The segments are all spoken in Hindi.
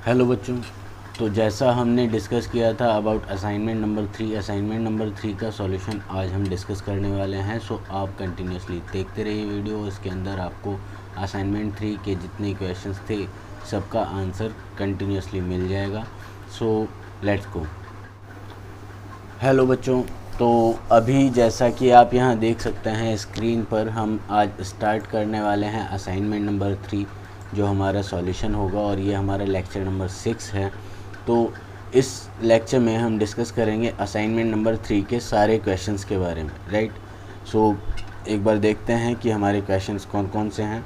हेलो बच्चों, तो जैसा हमने डिस्कस किया था अबाउट असाइनमेंट नंबर 3 का सॉल्यूशन आज हम डिस्कस करने वाले हैं। सो आप कंटिन्यूसली देखते रहिए वीडियो। इसके अंदर आपको असाइनमेंट 3 के जितने क्वेश्चंस थे सबका आंसर कंटिन्यूसली मिल जाएगा। So let's go. हेलो बच्चों, तो अभी जैसा कि आप यहाँ देख सकते हैं स्क्रीन पर, हम आज स्टार्ट करने वाले हैं असाइनमेंट नंबर 3 जो हमारा सॉल्यूशन होगा, और ये हमारा लेक्चर नंबर 6 है। तो इस लेक्चर में हम डिस्कस करेंगे असाइनमेंट नंबर 3 के सारे क्वेश्चंस के बारे में, राइट। सो एक बार देखते हैं कि हमारे क्वेश्चंस कौन कौन से हैं।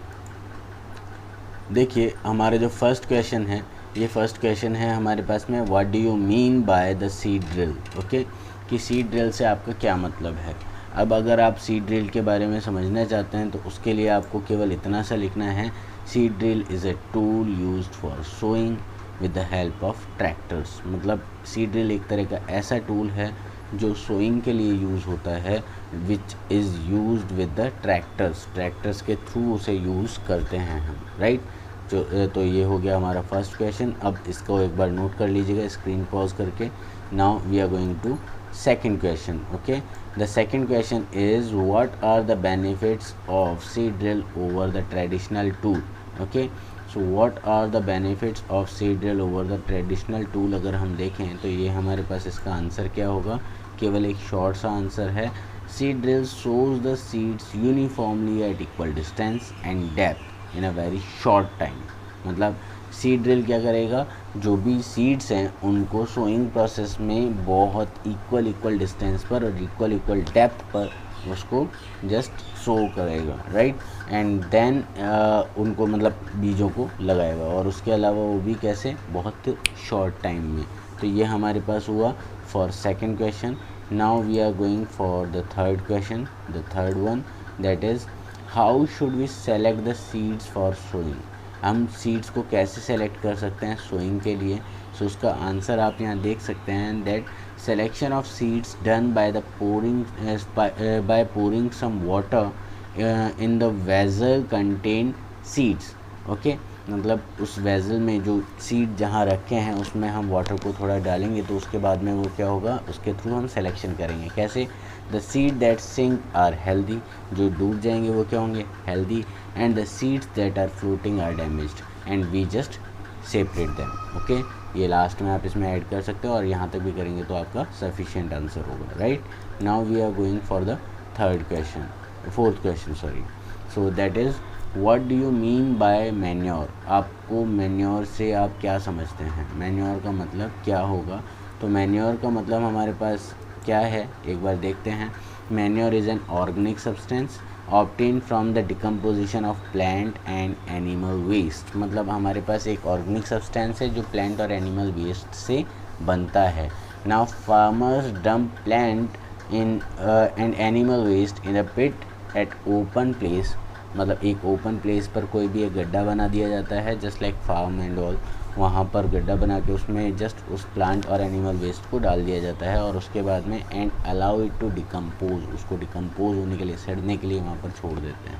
देखिए, हमारे जो फर्स्ट क्वेश्चन है, ये फर्स्ट क्वेश्चन है हमारे पास में, what do you mean by the seed drill. Okay, कि सीड ड्रिल से आपका क्या मतलब है। अब अगर आप सीड ड्रिल के बारे में समझना चाहते हैं तो उसके लिए आपको केवल इतना सा लिखना है, seed drill is a tool used for sowing with the help of tractors. मतलब सीड ड्रिल एक तरह का ऐसा टूल है जो सोइंग के लिए यूज़ होता है, which is used with the tractors के थ्रू उसे यूज़ करते हैं हम, राइट। तो ये हो गया हमारा फर्स्ट क्वेश्चन। अब इसको एक बार नोट कर लीजिएगा स्क्रीन पॉज करके। Now we are going to second question. Okay, the second question is, what are the benefits of seed drill over the traditional tool. Okay, so what are the benefits of seed drill over the traditional tool। अगर हम देखें तो ये हमारे पास इसका आंसर क्या होगा, केवल एक शॉर्ट सा आंसर है, seed drill sows the seeds uniformly at equal distance and depth in a very short time। मतलब सीड ड्रिल क्या करेगा, जो भी सीड्स हैं उनको सोइंग प्रोसेस में बहुत इक्वल डिस्टेंस पर और इक्वल डेप्थ पर उसको जस्ट सो करेगा, राइट। एंड देन उनको मतलब बीजों को लगाएगा, और उसके अलावा वो भी कैसे, बहुत शॉर्ट टाइम में। तो ये हमारे पास हुआ for second question. Now we are going for the third question, the third one, that is how should we select the seeds for sowing. हम सीड्स को कैसे सेलेक्ट कर सकते हैं सोइंग के लिए। सो उसका आंसर आप यहाँ देख सकते हैं, that selection of seeds done by the pouring some water in the vessel contain seeds. Okay, मतलब उस वेजल में जो सीड जहाँ रखे हैं उसमें हम वाटर को थोड़ा डालेंगे, तो उसके बाद में वो क्या होगा, उसके थ्रू हम सेलेक्शन करेंगे। कैसे, the seed that sink are healthy, जो डूब जाएंगे वो क्या होंगे, healthy, and the seeds that are floating are damaged and we just separate them. Okay, ये लास्ट में आप इसमें ऐड कर सकते हो, और यहाँ तक भी करेंगे तो आपका सफिशिएंट आंसर होगा, right. Now we are going for the fourth question, sorry. So that is, what do you mean by manure. आपको मैन्योर से आप क्या समझते हैं, मैन्योर का मतलब क्या होगा। तो मैन्योर का मतलब हमारे पास क्या है, एक बार देखते हैं। Manure is an organic substance obtain from the decomposition of plant and animal waste. मतलब हमारे पास एक ऑर्गेनिक सब्सटेंस है जो प्लांट और एनिमल वेस्ट से बनता है। Now farmers dump plant in and animal waste in a pit at open place. मतलब एक ओपन प्लेस पर कोई भी एक गड्ढा बना दिया जाता है, just like farm and all. वहाँ पर गड्ढा बना के उसमें जस्ट उस प्लांट और एनिमल वेस्ट को डाल दिया जाता है, और उसके बाद में and allow it to decompose, उसको डिकम्पोज होने के लिए, सड़ने के लिए वहाँ पर छोड़ देते हैं।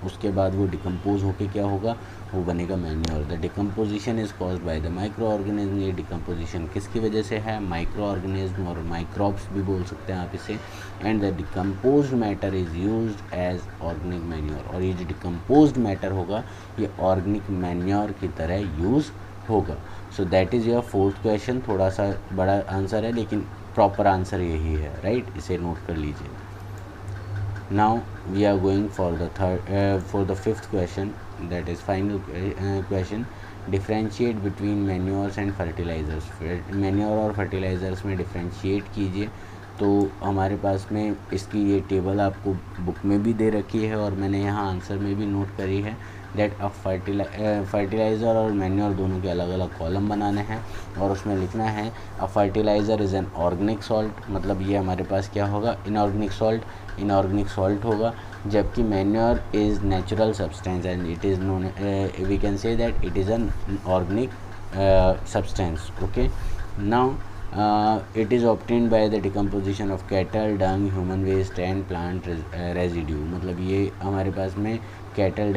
उसके बाद वो डिकम्पोज होके क्या होगा, वो बनेगा manure. The decomposition is caused by the micro organism. ये डिकम्पोजिशन किसकी वजह से है, माइक्रो ऑर्गेनिज्म, और माइक्रोब्स भी बोल सकते हैं आप इसे। And the decomposed matter is used as organic manure. और ये जो डिकम्पोज्ड मैटर होगा ये ऑर्गेनिक मैन्योर की तरह यूज़ होगा। सो that is your fourth question. थोड़ा सा बड़ा आंसर है लेकिन प्रॉपर आंसर यही है, राइट। इसे नोट कर लीजिए। Now we are going for the fifth question, that is final question. Differentiate between manures and fertilisers. Manure और फर्टिलाइज़र्स में डिफ्रेंशिएट कीजिए। तो हमारे पास में इसकी ये टेबल आपको बुक में भी दे रखी है, और मैंने यहाँ आंसर में भी नोट करी है, दैट अ फर्टिलाइज़र और मैन्योर दोनों के अलग अलग कॉलम बनाने हैं, और उसमें लिखना है a fertiliser is an organic salt. मतलब ये हमारे पास क्या होगा, इनऑर्गेनिक सॉल्ट होगा। जबकि manure is natural substance and it is known, we can say that it is an organic substance. Okay, now it is obtained by the decomposition of cattle dung, human waste and plant residue। मतलब ये हमारे पास में कैटल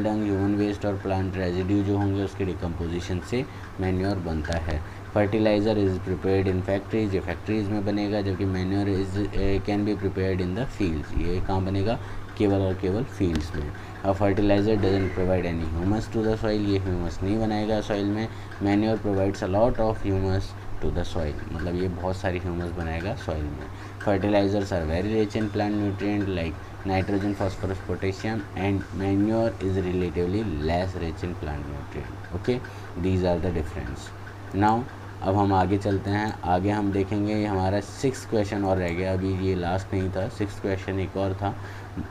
डंग, ह्यूमन वेस्ट और प्लांट रेजिड्यू जो होंगे उसके डिकम्पोजिशन से मैन्योर बनता है। Fertiliser is prepared in factories, ये फैक्ट्रीज़ में बनेगा, जबकि manure is can be prepared in the fields, ये कहाँ बनेगा, केवल और केवल फील्ड्स में। अब fertiliser doesn't provide any humus to the soil, ये ह्यूमस नहीं बनाएगा सॉइल में। Manure provides a lot of humus to the soil, मतलब ये बहुत सारी ह्यूमस बनाएगा सॉइल में। Fertilisers are very rich in plant nutrient like nitrogen, phosphorus, potassium, and manure is relatively less rich in plant nutrient. Okay, these are the difference. Now अब हम आगे चलते हैं, आगे हम देखेंगे, ये हमारा 6th क्वेश्चन और रह गया, अभी ये लास्ट नहीं था, 6th क्वेश्चन एक और था।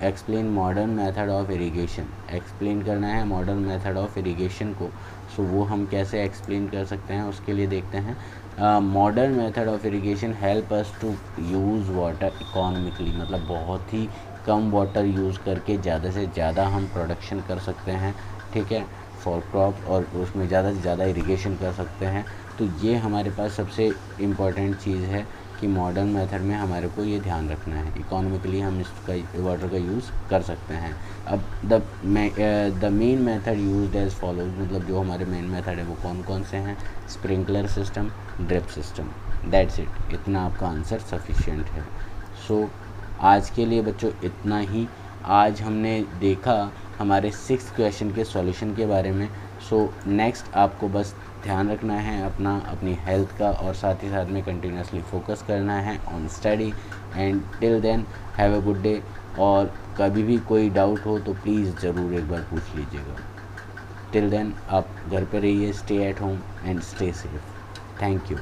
Explain modern method of irrigation, explain करना है मॉडर्न मेथड ऑफ इरिगेशन को। सो वो हम कैसे एक्सप्लेन कर सकते हैं उसके लिए देखते हैं। Modern method of irrigation help us to use water economically, मतलब बहुत ही कम वाटर यूज़ करके ज़्यादा से ज़्यादा हम प्रोडक्शन कर सकते हैं, ठीक है, फॉर क्रॉप, और उसमें ज़्यादा से ज़्यादा इरिगेशन कर सकते हैं। तो ये हमारे पास सबसे इम्पॉर्टेंट चीज़ है कि मॉडर्न मेथड में हमारे को ये ध्यान रखना है, इकोनॉमिकली हम इसका वाटर का यूज़ कर सकते हैं। अब the main method used as follows, मतलब जो हमारे मेन मेथड है वो कौन कौन से हैं, sprinkler system, drip system, that's it, इतना आपका आंसर सफिशिएंट है। सो आज के लिए बच्चों इतना ही। आज हमने देखा हमारे 6th क्वेश्चन के सॉल्यूशन के बारे में। सो नेक्स्ट आपको बस ध्यान रखना है अपनी हेल्थ का, और साथ ही साथ में कंटिन्यूसली फोकस करना है on study. And till then have a good day, और कभी भी कोई डाउट हो तो प्लीज़ ज़रूर एक बार पूछ लीजिएगा। टिल देन आप घर पर रहिए, stay at home and stay safe. Thank you.